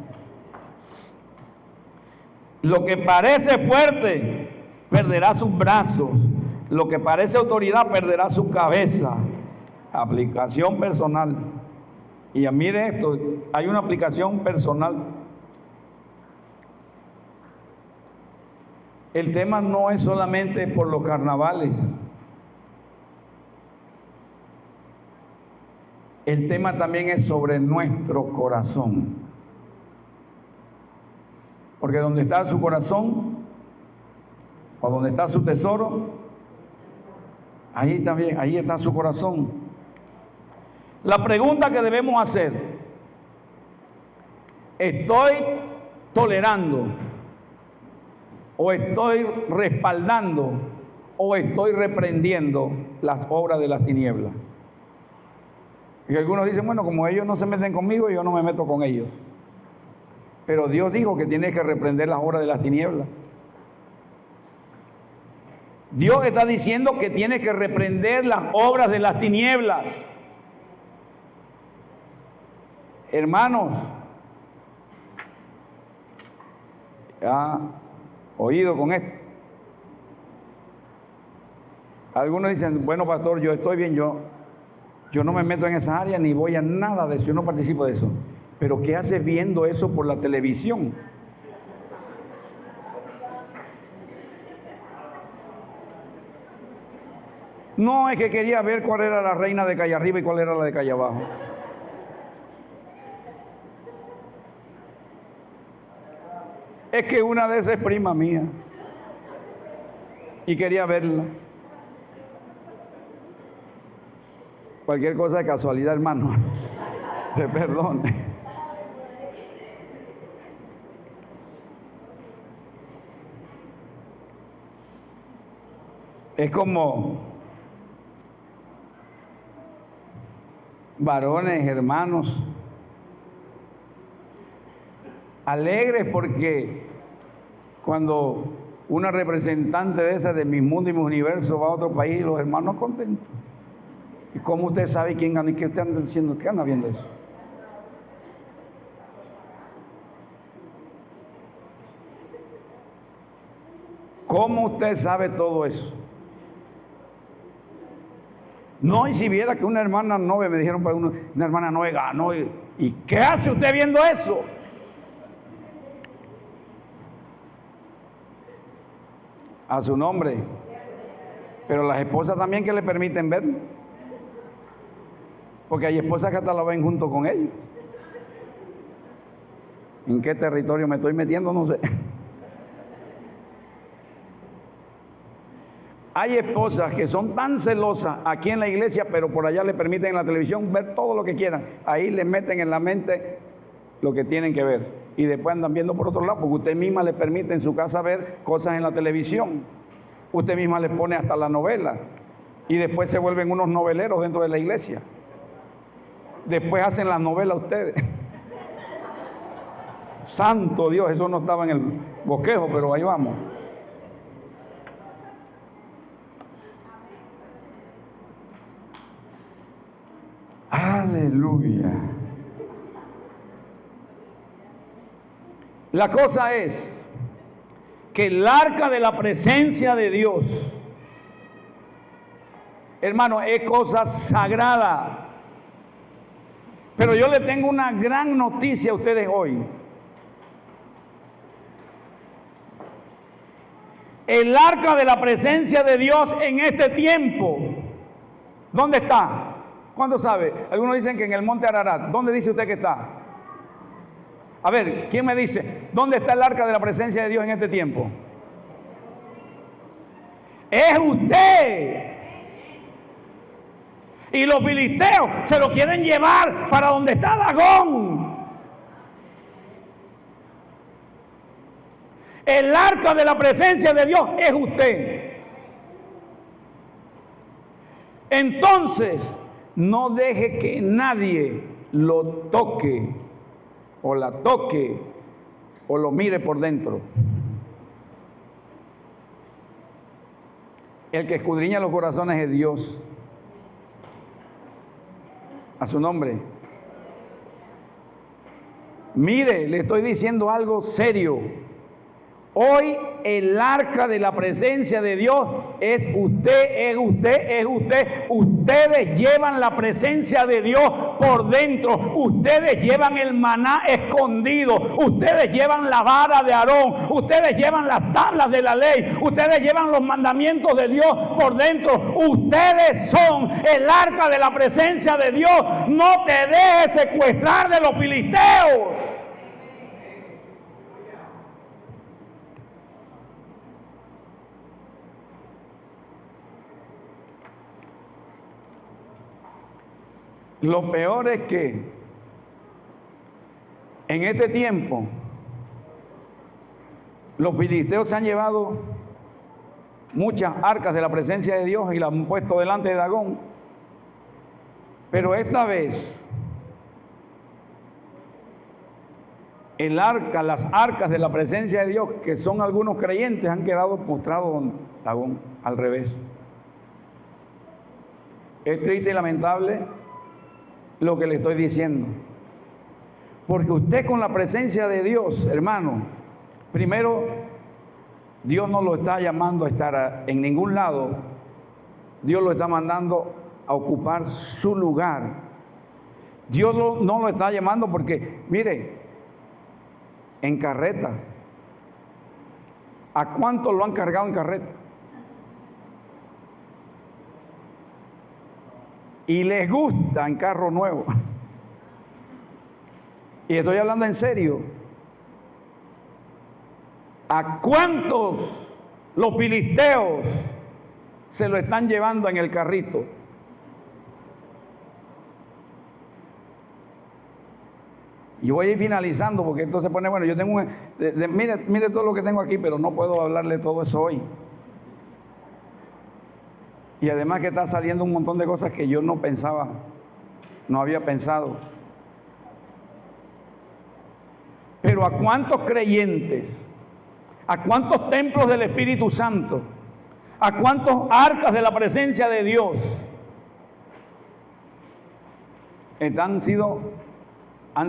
A: Lo que parece fuerte perderá sus brazos. Lo que parece autoridad perderá su cabeza. Aplicación personal. Y mire esto, hay una aplicación personal. El tema no es solamente por los carnavales. El tema también es sobre nuestro corazón. Porque donde está su corazón, o donde está su tesoro, ahí también, ahí está su corazón. La pregunta que debemos hacer: ¿estoy tolerando, o estoy respaldando, o estoy reprendiendo las obras de las tinieblas? Y algunos dicen: bueno, como ellos no se meten conmigo, yo no me meto con ellos. Pero Dios dijo que tiene que reprender las obras de las tinieblas. Dios está diciendo que tiene que reprender las obras de las tinieblas. Hermanos, ¿ha oído con esto? Algunos dicen: bueno, pastor, yo estoy bien, yo Yo no me meto en esa área ni voy a nada de eso, yo no participo de eso. Pero ¿qué haces viendo eso por la televisión? No, es que quería ver cuál era la reina de calle arriba y cuál era la de calle abajo. Es que una de esas es prima mía y quería verla. Cualquier cosa de casualidad, hermano, te perdone. Es como varones, hermanos, alegres porque cuando una representante de esa de Mi Mundo y Mi Universo va a otro país, los hermanos contentos. ¿Y cómo usted sabe quién gana y qué usted anda diciendo? ¿Qué anda viendo eso? ¿Cómo usted sabe todo eso? No, y si viera que una hermana Nove, me dijeron para una hermana Nove ganó, ¿y qué hace usted viendo eso? A su nombre. Pero las esposas también que le permiten ver. Porque hay esposas que hasta la ven junto con ellos. ¿En qué territorio me estoy metiendo? No sé. Hay esposas que son tan celosas aquí en la iglesia, pero por allá le permiten en la televisión ver todo lo que quieran. Ahí le meten en la mente lo que tienen que ver. Y después andan viendo por otro lado, porque usted misma le permite en su casa ver cosas en la televisión. Usted misma le pone hasta la novela. Y después se vuelven unos noveleros dentro de la iglesia. Después hacen las novelas ustedes. Santo Dios, eso no estaba en el bosquejo, pero ahí vamos. Aleluya. La cosa es que el arca de la presencia de Dios, hermano, es cosa sagrada. Pero yo le tengo una gran noticia a ustedes hoy. El arca de la presencia de Dios en este tiempo, ¿dónde está? ¿Cuándo sabe? Algunos dicen que en el monte Ararat. ¿Dónde dice usted que está? A ver, ¿quién me dice? ¿Dónde está el arca de la presencia de Dios en este tiempo? Es usted. Y los filisteos se lo quieren llevar para donde está Dagón. El arca de la presencia de Dios es usted. Entonces, no deje que nadie lo toque o la toque o lo mire por dentro. El que escudriña los corazones es Dios. A su nombre. Mire, le estoy diciendo algo serio. Hoy el arca de la presencia de Dios es usted, es usted, es usted. Ustedes llevan la presencia de Dios por dentro. Ustedes llevan el maná escondido. Ustedes llevan la vara de Aarón. Ustedes llevan las tablas de la ley. Ustedes llevan los mandamientos de Dios por dentro. Ustedes son el arca de la presencia de Dios. No te dejes secuestrar de los filisteos. Lo peor es que en este tiempo los filisteos se han llevado muchas arcas de la presencia de Dios y las han puesto delante de Dagón. Pero esta vez el arca, las arcas de la presencia de Dios, que son algunos creyentes, han quedado postrados con Dagón, al revés. Es triste y lamentable lo que le estoy diciendo, porque usted con la presencia de Dios, hermano, primero Dios no lo está llamando a estar en ningún lado. Dios lo está mandando a ocupar su lugar. Dios no lo está llamando porque, mire, en carreta, ¿a cuántos lo han cargado en carreta? Y les gusta en carro nuevo. Y estoy hablando en serio. ¿A cuántos los filisteos se lo están llevando en el carrito? Y voy a ir finalizando porque entonces pone, bueno, yo tengo mire todo lo que tengo aquí, pero no puedo hablarle todo eso hoy. Y además que está saliendo un montón de cosas que yo no pensaba, no había pensado. Pero ¿a cuántos creyentes, a cuántos templos del Espíritu Santo, a cuántos arcas de la presencia de Dios han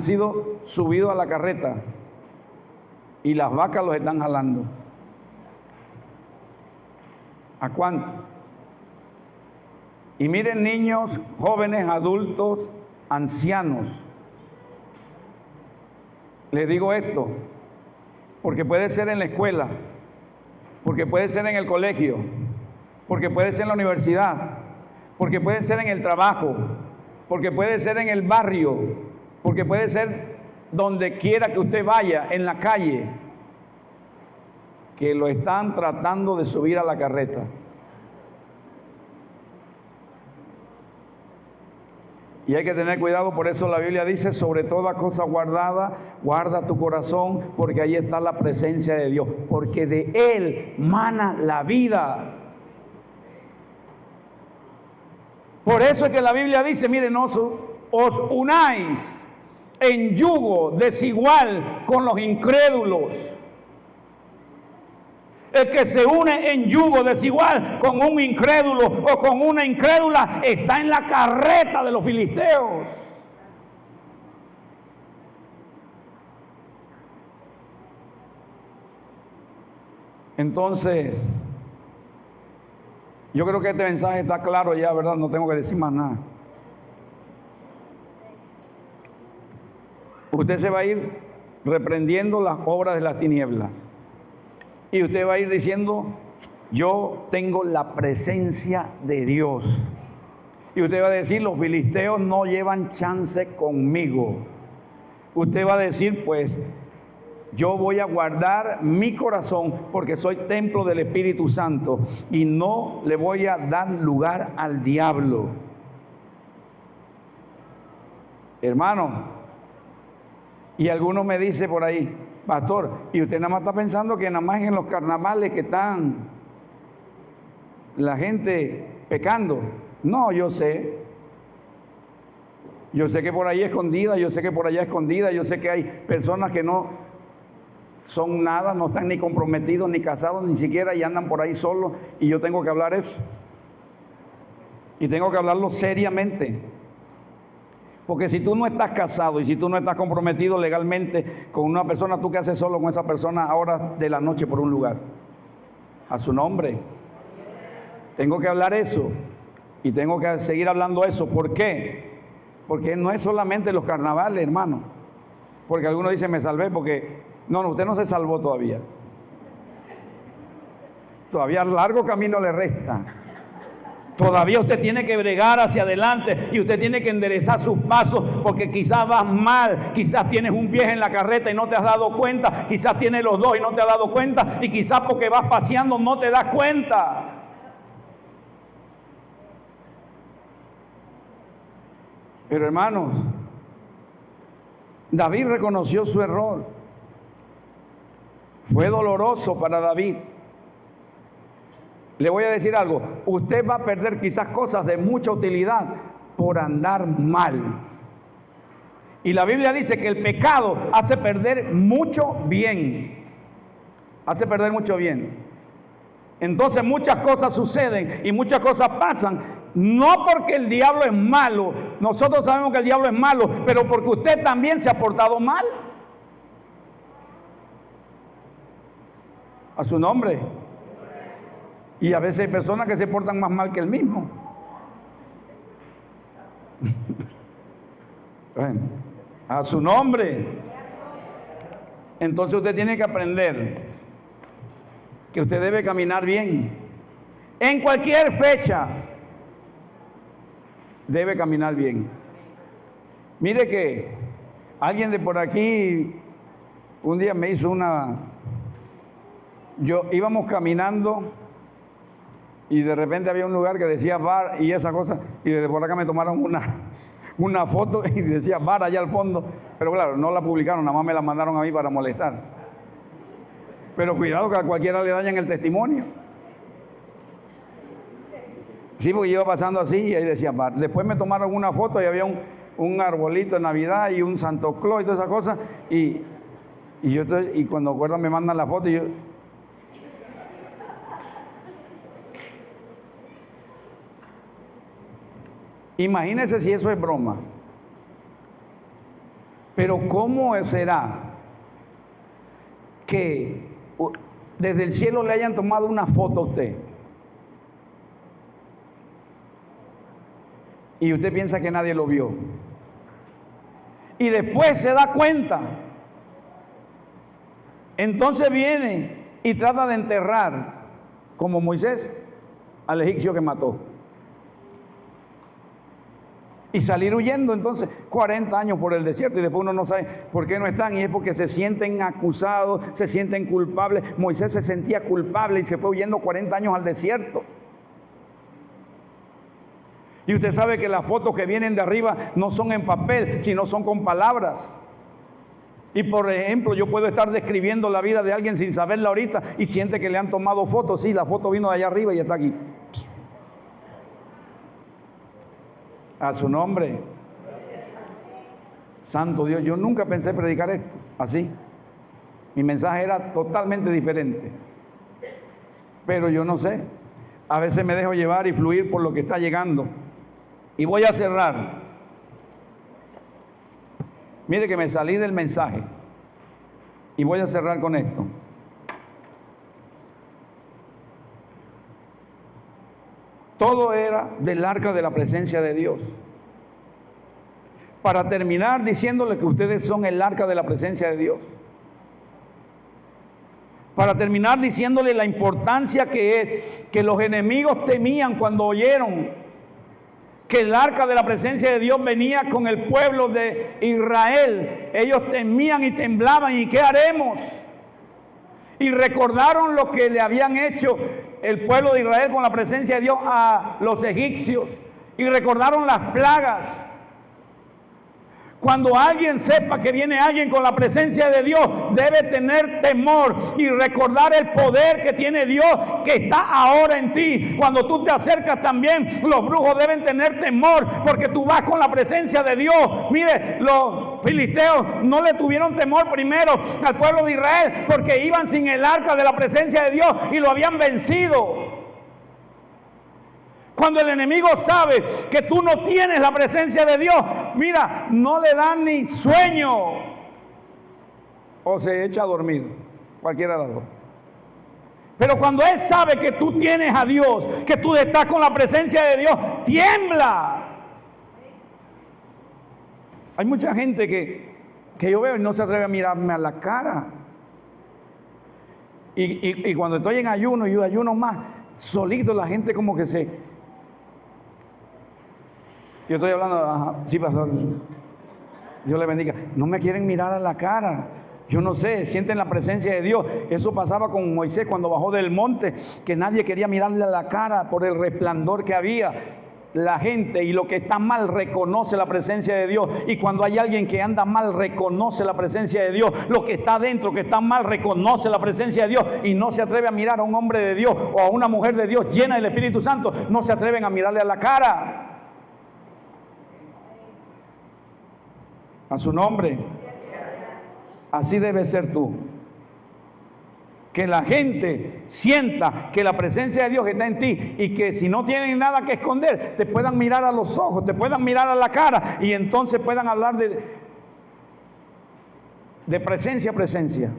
A: sido subidos a la carreta y las vacas los están jalando? ¿A cuántos? Y miren, niños, jóvenes, adultos, ancianos, les digo esto, porque puede ser en la escuela, porque puede ser en el colegio, porque puede ser en la universidad, porque puede ser en el trabajo, porque puede ser en el barrio, porque puede ser donde quiera que usted vaya, en la calle, que lo están tratando de subir a la carreta. Y hay que tener cuidado, por eso la Biblia dice, sobre toda cosa guardada, guarda tu corazón, porque ahí está la presencia de Dios, porque de Él mana la vida. Por eso es que la Biblia dice, miren, os unáis en yugo desigual con los incrédulos. El que se une en yugo desigual con un incrédulo o con una incrédula está en la carreta de los filisteos. Entonces, yo creo que este mensaje está claro ya, ¿verdad? No tengo que decir más nada. Usted se va a ir reprendiendo las obras de las tinieblas. Y usted va a ir diciendo, yo tengo la presencia de Dios. Y usted va a decir, los filisteos no llevan chance conmigo. Usted va a decir, pues, yo voy a guardar mi corazón porque soy templo del Espíritu Santo y no le voy a dar lugar al diablo. Hermano, y alguno me dice por ahí, pastor, y usted nada más está pensando que nada más en los carnavales que están la gente pecando. No, yo sé que por ahí escondida, yo sé que por allá escondida, yo sé que hay personas que no son nada, no están ni comprometidos, ni casados, ni siquiera, y andan por ahí solos, y yo tengo que hablar eso. Y tengo que hablarlo seriamente. Porque si tú no estás casado y si tú no estás comprometido legalmente con una persona, ¿tú qué haces solo con esa persona a horas de la noche por un lugar? A su nombre. Tengo que hablar eso y tengo que seguir hablando eso. ¿Por qué? Porque no es solamente los carnavales, hermano. Porque algunos dicen, me salvé porque... No, usted no se salvó todavía. Todavía largo camino le resta. Todavía usted tiene que bregar hacia adelante y usted tiene que enderezar sus pasos porque quizás vas mal, quizás tienes un pie en la carreta y no te has dado cuenta, quizás tienes los dos y no te has dado cuenta y quizás porque vas paseando no te das cuenta. Pero hermanos, David reconoció su error. Fue doloroso para David. Le voy a decir algo, usted va a perder quizás cosas de mucha utilidad por andar mal. Y la Biblia dice que el pecado hace perder mucho bien. Hace perder mucho bien. Entonces muchas cosas suceden y muchas cosas pasan, no porque el diablo es malo, nosotros sabemos que el diablo es malo, pero porque usted también se ha portado mal. A su nombre. Y a veces hay personas que se portan más mal que él mismo. A su nombre. Entonces usted tiene que aprender que usted debe caminar bien. En cualquier fecha debe caminar bien. Mire que alguien de por aquí un día me hizo íbamos caminando y de repente había un lugar que decía bar y esa cosa, y desde por acá me tomaron una foto y decía bar allá al fondo, pero claro, no la publicaron, nada más me la mandaron a mí para molestar. Pero cuidado que a cualquiera le dañan el testimonio. Sí, porque yo iba pasando así y ahí decía bar. Después me tomaron una foto y había un arbolito de Navidad y un Santo Claus y todas esas cosas, y cuando acuerdan me mandan la foto y yo... Imagínense si eso es broma. Pero ¿cómo será que desde el cielo le hayan tomado una foto a usted? Y usted piensa que nadie lo vio. Y después se da cuenta. Entonces viene y trata de enterrar, como Moisés, al egipcio que mató. Y salir huyendo entonces 40 años por el desierto, y después uno no sabe por qué no están, y es porque se sienten acusados, se sienten culpables. Moisés se sentía culpable y se fue huyendo 40 años al desierto. Y usted sabe que las fotos que vienen de arriba no son en papel, sino son con palabras. Y por ejemplo, yo puedo estar describiendo la vida de alguien sin saberla ahorita y siente que le han tomado fotos. Sí, la foto vino de allá arriba y está aquí. A su nombre. Santo Dios, yo nunca pensé predicar esto así. Mi mensaje era totalmente diferente. Pero yo no sé. A veces me dejo llevar y fluir por lo que está llegando. Y voy a cerrar. Mire que me salí del mensaje. Y voy a cerrar con esto. Todo era del arca de la presencia de Dios. Para terminar diciéndole que ustedes son el arca de la presencia de Dios. Para terminar diciéndole la importancia que es, que los enemigos temían cuando oyeron que el arca de la presencia de Dios venía con el pueblo de Israel. Ellos temían y temblaban, ¿y qué haremos? Y recordaron lo que le habían hecho el pueblo de Israel con la presencia de Dios a los egipcios. Y recordaron las plagas. Cuando alguien sepa que viene alguien con la presencia de Dios, debe tener temor y recordar el poder que tiene Dios, que está ahora en ti. Cuando tú te acercas también, los brujos deben tener temor, porque tú vas con la presencia de Dios. Mire, los filisteos no le tuvieron temor primero al pueblo de Israel, porque iban sin el arca de la presencia de Dios y lo habían vencido. Cuando el enemigo sabe que tú no tienes la presencia de Dios, mira, no le dan ni sueño. O se echa a dormir, cualquiera de las dos. Pero cuando él sabe que tú tienes a Dios, que tú estás con la presencia de Dios, tiembla. Hay mucha gente que yo veo y no se atreve a mirarme a la cara. Y cuando estoy en ayuno, yo ayuno más, solito la gente como que se... Yo estoy hablando, ajá, sí, pastor, Dios le bendiga. No me quieren mirar a la cara. Yo no sé, sienten la presencia de Dios. Eso pasaba con Moisés cuando bajó del monte, que nadie quería mirarle a la cara por el resplandor que había. La gente, y lo que está mal, reconoce la presencia de Dios. Y cuando hay alguien que anda mal, reconoce la presencia de Dios. Lo que está dentro, que está mal, reconoce la presencia de Dios y no se atreve a mirar a un hombre de Dios o a una mujer de Dios llena del Espíritu Santo. No se atreven a mirarle a la cara. A su nombre. Así debe ser tú. Que la gente sienta que la presencia de Dios está en ti, y que si no tienen nada que esconder, te puedan mirar a los ojos, te puedan mirar a la cara, y entonces puedan hablar de presencia a presencia.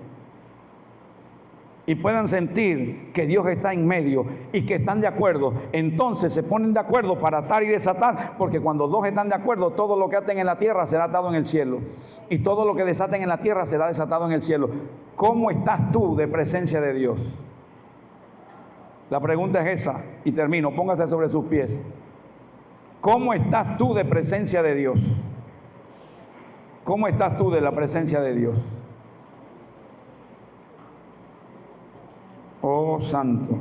A: y puedan sentir que Dios está en medio y que están de acuerdo, entonces se ponen de acuerdo para atar y desatar, porque cuando dos están de acuerdo, todo lo que aten en la tierra será atado en el cielo, y todo lo que desaten en la tierra será desatado en el cielo. ¿Cómo estás tú de presencia de Dios? La pregunta es esa, y termino. Póngase sobre sus pies. ¿Cómo estás tú de presencia de Dios? ¿Cómo estás tú de la presencia de Dios? Oh, Santo.